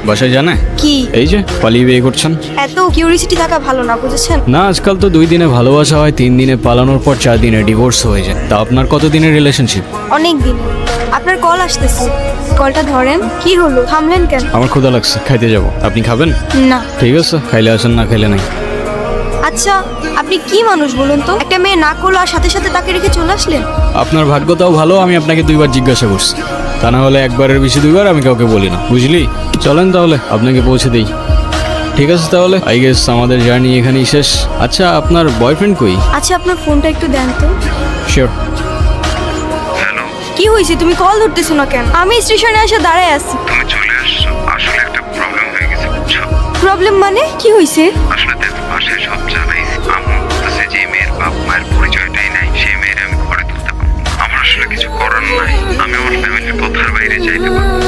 বাসায় জানে কি এই যে পালিয়ে বিয়ে করছেন? এত কিউরিসিটি থাকা ভালো না, বুঝেছেন? না, আজকাল তো 2 দিনে ভালোবাসা হয়, 3 দিনে পালানোর পর 4 দিনে ডিভোর্স হয়ে যায়। তা আপনার কত দিনের রিলেশনশিপ? অনেক দিন। আপনার কল আসতেছে, কলটা ধরেন। কি হলো, থামলেন কেন? আমার ক্ষুধা লাগছে, খাইতে যাব। আপনি খাবেন? না। ঠিক আছে, খাইলে আসেন, না খাইলে নাই। আচ্ছা, আপনি কি মানুষ বলুন তো? একটা মেয়ে না করলো আর সাথে সাথে তাকে রেখে চলে আসলেন? আপনার ভাগ্যটাও ভালো, আমি আপনাকে 2বার জিজ্ঞাসা করছি। তা না হলে একবারের বেশি 2বার আমি কাউকে বলি না, বুঝলি? চলেন তাহলে আপনাকে পৌঁছে দেই। ঠিক আছে তাহলে, আই গেস আমাদের জার্নি এখানেই শেষ। আচ্ছা, আপনার বয়ফ্রেন্ড কই? আচ্ছা, আপনার ফোনটা একটু দেন তো। শিওর। কি হয়েছে, তুমি কল ধরতেছো না কেন? আমি স্টেশনে এসে দাঁড়ায় আছি। তুমি চলে আসছো, আসলে একটা প্রবলেম হয়ে গেছে, বুঝছো? প্রবলেম মানে কি হয়েছে? আসলে দেখো, বাসায় সব জানাইছি। আম্মু বলতেছে যে মেয়ের বাপ মায়ের পরিচয়টাই নাই, সেই মেয়ের আমি ঘরে তুলতে পারবো না। আমার আসলে কিছু করার নাই, আমি আমার ফ্যামিলির কথার বাইরে যাইতে পারবো না।